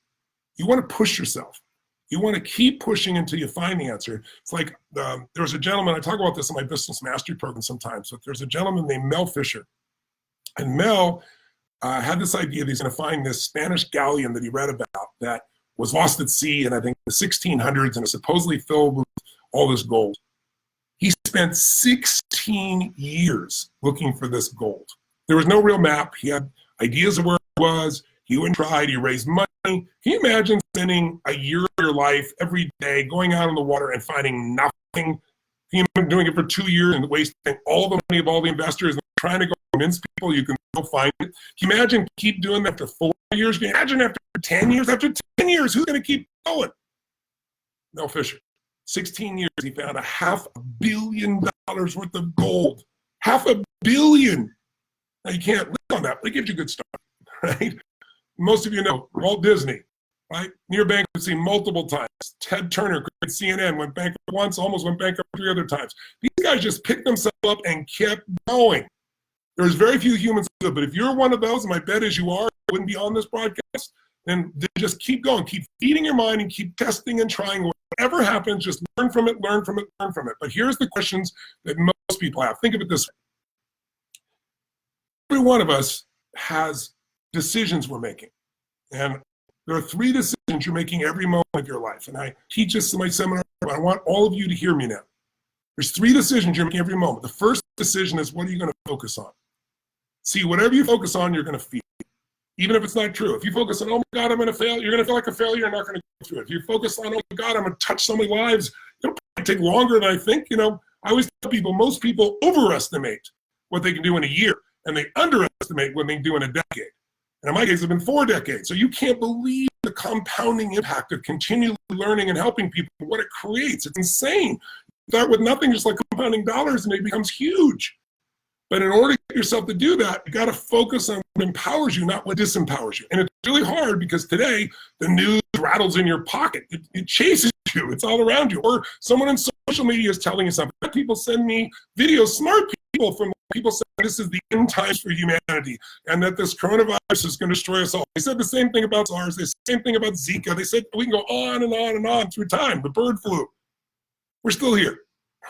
You want to push yourself. You want to keep pushing until you find the answer. It's like there was a gentleman, I talk about this in my business mastery program sometimes, but there's a gentleman named Mel Fisher. And Mel had this idea that he's going to find this Spanish galleon that he read about that was lost at sea in, I think, the 1600s and is supposedly filled with all this gold. He spent 16 years looking for this gold. There was no real map. He had ideas of where it was. He went and tried. He raised money. Can you imagine spending a year of your life every day going out on the water and finding nothing? Can you imagine doing it for 2 years and wasting all the money of all the investors and trying to go convince people you can still find it? Can you imagine keep doing that after 4 years? Can you imagine after 10 years? After 10 years, who's going to keep going? Mel Fisher. 16 years, he found $500 million worth of gold. $500 million. Now, you can't live on that, but it gives you a good start, right? Most of you know Walt Disney, right? Near bankruptcy multiple times. Ted Turner created CNN, went bankrupt once, almost went bankrupt 3 other times. These guys just picked themselves up and kept going. There's very few humans who do it, but if you're one of those, and my bet is you are, you wouldn't be on this broadcast, then just keep going. Keep feeding your mind and keep testing and trying. Whatever happens, just learn from it, learn from it, learn from it. But here's the questions that most people have. Think of it this way. Every one of us has decisions we're making. And there are 3 decisions you're making every moment of your life. And I teach this in my seminar, but I want all of you to hear me now. There's 3 decisions you're making every moment. The first decision is, what are you going to focus on? See, whatever you focus on, you're going to feel. Even if it's not true. If you focus on, oh my God, I'm going to fail, you're going to feel like a failure, you're not going to go through it. If you focus on, oh my God, I'm going to touch so many lives, it'll probably take longer than I think. I always tell people, most people overestimate what they can do in a year, and they underestimate what they can do in a decade. And in my case, it's been 4 decades. So you can't believe the compounding impact of continually learning and helping people, what it creates. It's insane. You start with nothing, just like compounding dollars, and it becomes huge. But in order to get yourself to do that, you got to focus on what empowers you, not what disempowers you. And it's really hard because today the news rattles in your pocket. It chases you. It's all around you. Or someone on social media is telling you something. People send me videos, smart people from people saying this is the end times for humanity and that this coronavirus is going to destroy us all. They said the same thing about SARS. They said the same thing about Zika. They said we can go on and on and on through time. The bird flu. We're still here,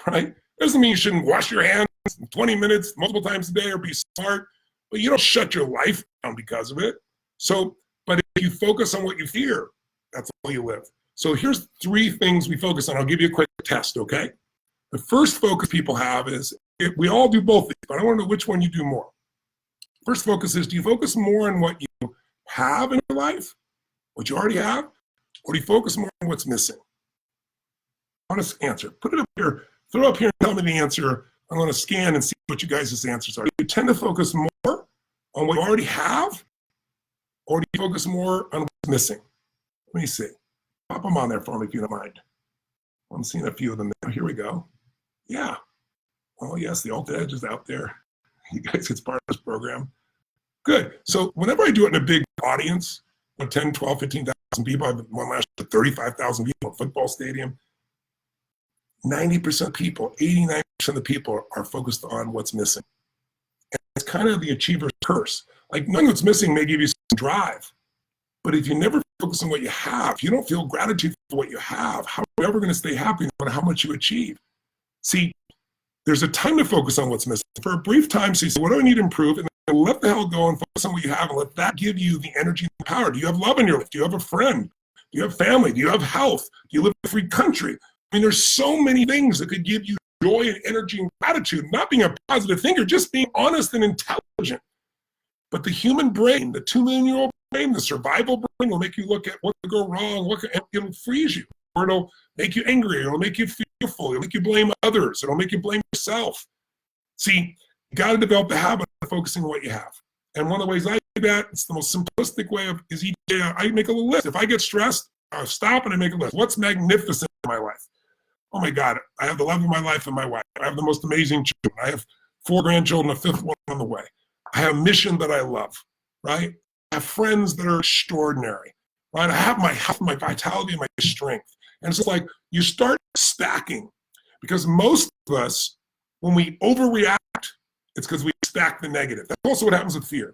right? Doesn't mean you shouldn't wash your hands 20 minutes multiple times a day or be smart. but you don't shut your life down because of it. So, but if you focus on what you fear, that's all you live. So here's 3 things we focus on. I'll give you a quick test, okay? The first focus people have is, we all do both these, but I want to know which one you do more. First focus is, do you focus more on what you have in your life, what you already have, or do you focus more on what's missing? Honest answer. Put it up here, throw up here and tell me the answer. I'm going to scan and see what you guys' answers are. Do you tend to focus more on what you already have, or do you focus more on what's missing? Let me see. Pop them on there for me if you don't mind. I'm seeing a few of them now. Here we go. Yeah. Oh, yes, the alt edge is out there. You guys get part of this program. Good. So whenever I do it in a big audience, 10, 12, 15,000 people, I've won last year 35,000 people at a football stadium. 90% of people, 89% of the people are focused on what's missing. And it's kind of the achiever's curse. Like, knowing what's missing may give you some drive, but if you never focus on what you have, if you don't feel gratitude for what you have, how are you ever going to stay happy no matter how much you achieve? See, there's a time to focus on what's missing. For a brief time, so you say, what do I need to improve? And then let the hell go and focus on what you have and let that give you the energy and the power. Do you have love in your life? Do you have a friend? Do you have family? Do you have health? Do you live in a free country? I mean, there's so many things that could give you joy and energy and gratitude, not being a positive thinker, just being honest and intelligent. But the human brain, the 2 million-year-old brain, the survival brain will make you look at what could go wrong, it'll freeze you, or it'll make you angry, it'll make you fearful, it'll make you blame others, it'll make you blame yourself. See, you got to develop the habit of focusing on what you have. And one of the ways I do that, it's the most simplistic way is each day I make a little list. If I get stressed, I stop and I make a list. What's magnificent in my life? Oh my God, I have the love of my life and my wife. I have the most amazing children. I have 4 grandchildren, a 5th one on the way. I have a mission that I love, right? I have friends that are extraordinary, right? I have my health, my vitality, and my strength. And it's like you start stacking, because most of us, when we overreact, it's because we stack the negative. That's also what happens with fear.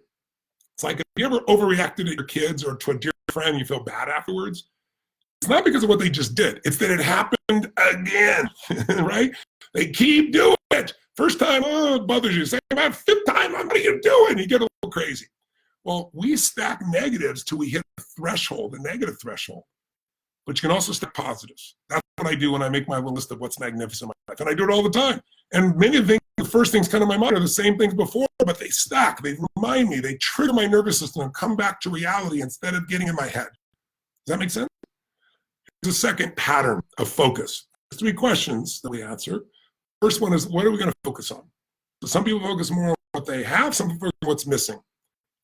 It's like, if you ever overreacted at your kids or to a dear friend, you feel bad afterwards. It's not because of what they just did. It's that it happened again, right? They keep doing it. First time, oh, it bothers you. Second time, 5th time, what are you doing? You get a little crazy. Well, we stack negatives till we hit the threshold, the negative threshold. But you can also stack positives. That's what I do when I make my list of what's magnificent in my life. And I do it all the time. And many of the first things come to my mind are the same things before, but they stack. They remind me. They trigger my nervous system and come back to reality instead of getting in my head. Does that make sense? Here's a second pattern of focus. There's 3 questions that we answer. First one is, what are we going to focus on? So some people focus more on what they have. Some people focus on what's missing.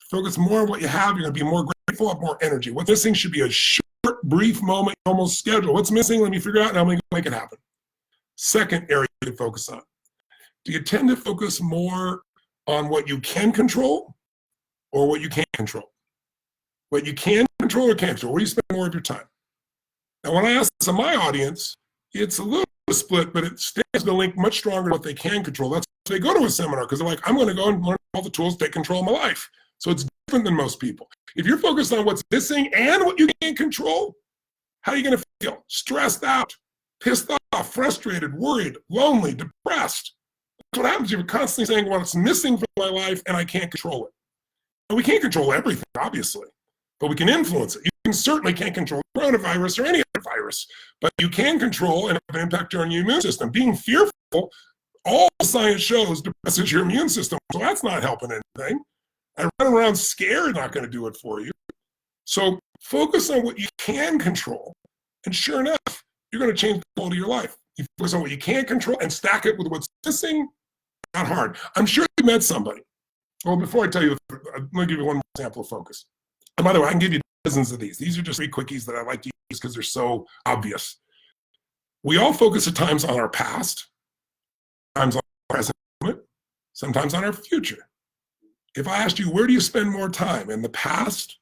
Focus more on what you have. You're going to be more grateful, have more energy. What's missing should be a short, brief moment, almost schedule. What's missing? Let me figure out, and I'm going to make it happen. Second area to focus on. Do you tend to focus more on what you can control or what you can't control? What you can control or can't control? Where do you spend more of your time? Now, when I ask this to my audience, it's a little split, but it stands to link much stronger to what they can control. That's why they go to a seminar, because they're like, I'm going to go and learn all the tools to take control of my life. So it's different than most people. If you're focused on what's missing and what you can't control, how are you going to feel? Stressed out, pissed off, frustrated, worried, lonely, depressed. That's what happens if you're constantly saying, well, it's missing from my life and I can't control it. And we can't control everything, obviously, but we can influence it. You certainly can't control coronavirus or any other virus, but you can control and have an impact on your immune system. Being fearful, all science shows, depresses your immune system, so that's not helping anything. And running around scared not going to do it for you. So focus on what you can control, and sure enough, you're going to change the quality of your life. You focus on what you can't control and stack it with what's missing. Not hard. I'm sure you met somebody. Well, before I tell you, I'm going to give you one more example of focus. And by the way, I can give you dozens of these. These are just 3 quickies that I like to use because they're so obvious. We all focus at times on our past, sometimes on our present moment, sometimes on our future. If I asked you, where do you spend more time, in the past,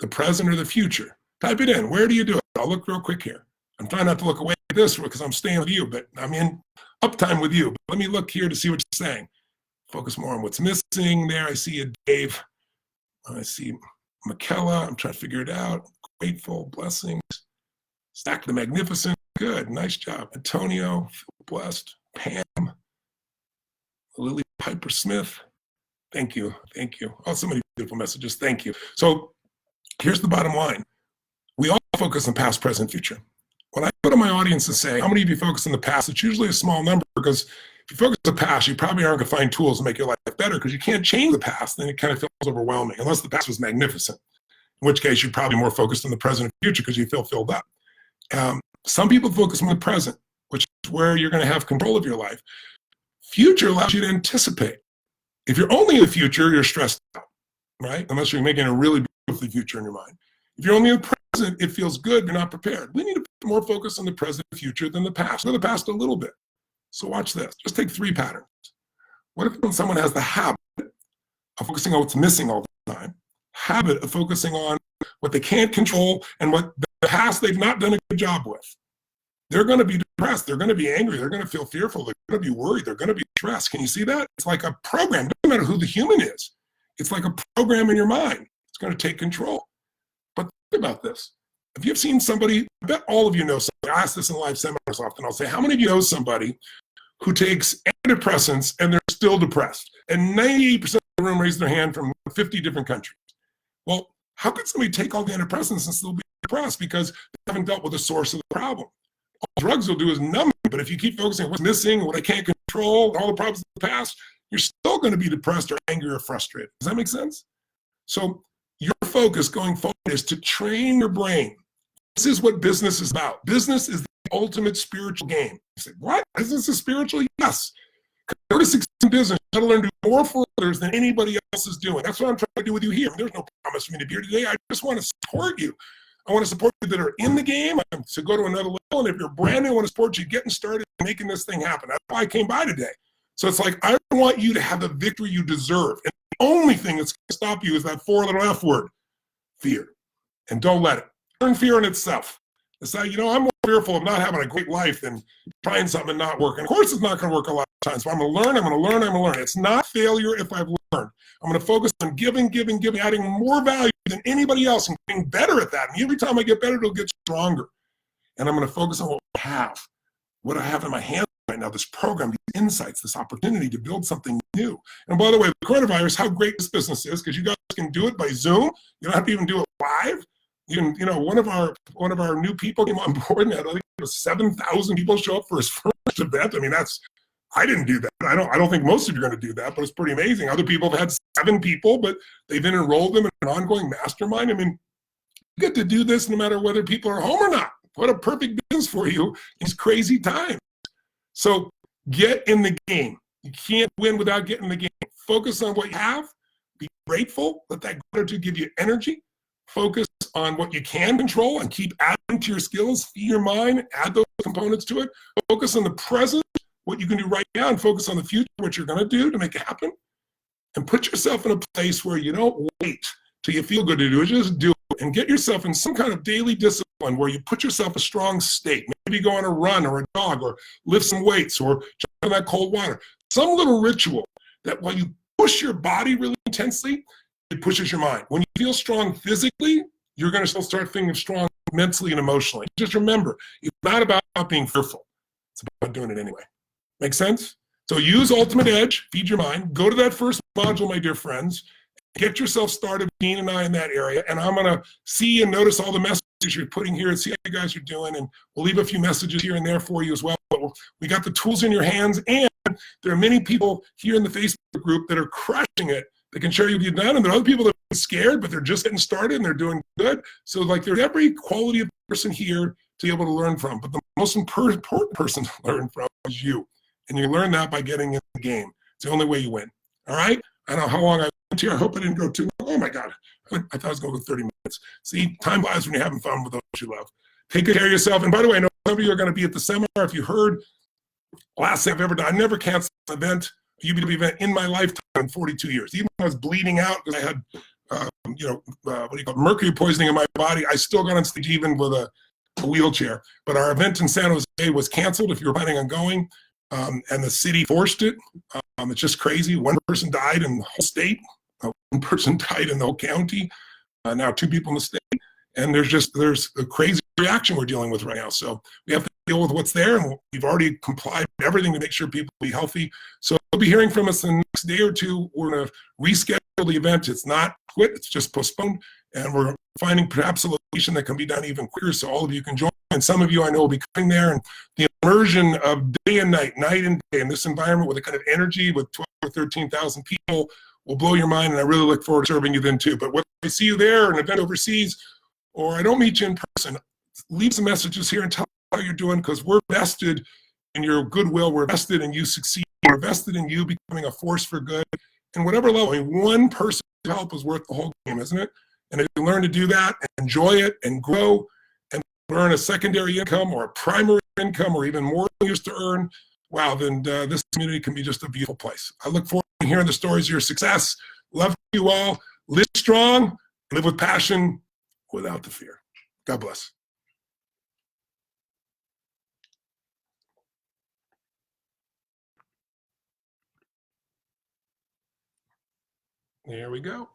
the present, or the future? Type it in. Where do you do it? I'll look real quick here. I'm trying not to look away at this because I'm staying with you, but I'm in uptime with you. But let me look here to see what you're saying. Focus more on what's missing there. I see you, Dave. I see Michaela. I'm trying to figure it out. Grateful, blessings. Stack the magnificent. Good. Nice job. Antonio, feel blessed. Pam. Lily Piper Smith. Thank you. Thank you. Oh, so many beautiful messages. Thank you. So here's the bottom line. We all focus on past, present, future. When I go to my audience and say, how many of you focus on the past? It's usually a small number, because if you focus on the past, you probably aren't going to find tools to make your life better, because you can't change the past. Then it kind of feels overwhelming, unless the past was magnificent, in which case you're probably more focused on the present and future because you feel filled up. Some people focus on the present, which is where you're going to have control of your life. Future allows you to anticipate. If you're only in the future, you're stressed out, right? Unless you're making a really beautiful future in your mind. If you're only in the present, it feels good, you're not prepared. We need to put more focus on the present and future than the past, or the past a little bit. So watch this. Just take 3 patterns. What if when someone has the habit of focusing on what's missing all the time, habit of focusing on what they can't control and what the past they've not done a good job with? They're going to be depressed. They're going to be angry. They're going to feel fearful. They're going to be worried. They're going to be stressed. Can you see that? It's like a program. It doesn't matter who the human is. It's like a program in your mind. It's going to take control. But think about this. If you've seen somebody, I bet all of you know somebody. I ask this in live seminars often. I'll say, how many of you know somebody who takes antidepressants and they're still depressed? And 98% of the room raised their hand from 50 different countries. Well, how could somebody take all the antidepressants and still be depressed? Because they haven't dealt with the source of the problem. All drugs will do is numb you, but if you keep focusing on what's missing, what I can't control, all the problems of the past, you're still going to be depressed or angry or frustrated. Does that make sense? So your focus going forward is to train your brain. This is what business is about. Business is the ultimate spiritual game. You say, what? Business is spiritual? Yes. In order to succeed in business, you got to learn to do more for others than anybody else is doing. That's what I'm trying to do with you here. There's no promise for me to be here today. I just want to support you. I want to support you that are in the game to go to another level. And if you're brand new, I want to support you getting started making this thing happen. That's why I came by today. So it's like, I want you to have the victory you deserve. And the only thing that's going to stop you is that 4-letter F word, fear. And don't let it. Turn fear in itself. Decide, I'm more fearful of not having a great life than trying something and not working. Of course, it's not going to work a lot of times. So I'm going to learn, I'm going to learn, I'm going to learn. It's not failure if I've learned. I'm going to focus on giving, adding more value than anybody else and getting better at that. And every time I get better, it'll get stronger. And I'm going to focus on what I have in my hands right now, this program, these insights, this opportunity to build something new. And by the way, the coronavirus, how great this business is, because you guys can do it by Zoom. You don't have to even do it live. You can, one of our new people came on board and had, I think, 7,000 people show up for his first event. I mean, I didn't do that. I don't think most of you are going to do that, but it's pretty amazing. Other people have had 7 people, but they've been enrolled them in an ongoing mastermind. I mean, you get to do this no matter whether people are home or not. What a perfect business for you in these crazy times. So get in the game. You can't win without getting in the game. Focus on what you have. Be grateful. Let that gratitude give you energy. Focus on what you can control and keep adding to your skills. Feed your mind. Add those components to it. Focus on the present, what you can do right now, and focus on the future, what you're going to do to make it happen. And put yourself in a place where you don't wait till you feel good to do it. Just do it. And get yourself in some kind of daily discipline where you put yourself in a strong state. Maybe go on a run or a jog or lift some weights or jump in that cold water. Some little ritual that while you push your body really intensely, it pushes your mind. When you feel strong physically, you're going to still start feeling strong mentally and emotionally. Just remember, it's not about being fearful. It's about doing it anyway. Make sense? So use Ultimate Edge, feed your mind, go to that first module, my dear friends, get yourself started, Dean and I, in that area, and I'm going to see and notice all the messages you're putting here and see how you guys are doing, and we'll leave a few messages here and there for you as well. But we got the tools in your hands, and there are many people here in the Facebook group that are crushing it. They can share what you've done, and there are other people that are scared, but they're just getting started, and they're doing good. So, there's every quality of person here to be able to learn from, but the most important person to learn from is you, and you learn that by getting in the game. It's the only way you win. All right? I don't know how long I went here. I hope I didn't go too long. Oh, my God. I thought I was going to go 30 minutes. See, time flies when you're having fun with those you love. Take good care of yourself. And by the way, I know some of you are going to be at the seminar. If you heard, last thing I've ever done, I never canceled an event, a UBW event in my lifetime in 42 years. Even when I was bleeding out because I had, mercury poisoning in my body, I still got on stage even with a wheelchair. But our event in San Jose was canceled if you were planning on going. And the city forced it. It's just crazy. One person died in the whole state. One person died in the whole county. Now 2 people in the state. And there's a crazy reaction we're dealing with right now. So we have to deal with what's there, and we've already complied with everything to make sure people be healthy. So you'll be hearing from us in the next day or two. We're going to reschedule the event. It's not quit, it's just postponed, and we're finding perhaps a location that can be done even quicker so all of you can join. And some of you I know will be coming there, and the immersion of day and night and day in this environment with a kind of energy with 12 or 13,000 people will blow your mind, and I really look forward to serving you then too. But whether I see you there, an event overseas, or I don't meet you in person, leave some messages here and tell how you're doing, because we're vested in your goodwill. We're vested in you succeeding. We're vested in you becoming a force for good. And whatever level, I mean, one person's help is worth the whole game, isn't it? And if you learn to do that and enjoy it and grow and earn a secondary income or a primary income or even more than you used to earn, wow, then this community can be just a beautiful place. I look forward to hearing the stories of your success. Love you all. Live strong, live with passion, without the fear. God bless. There we go.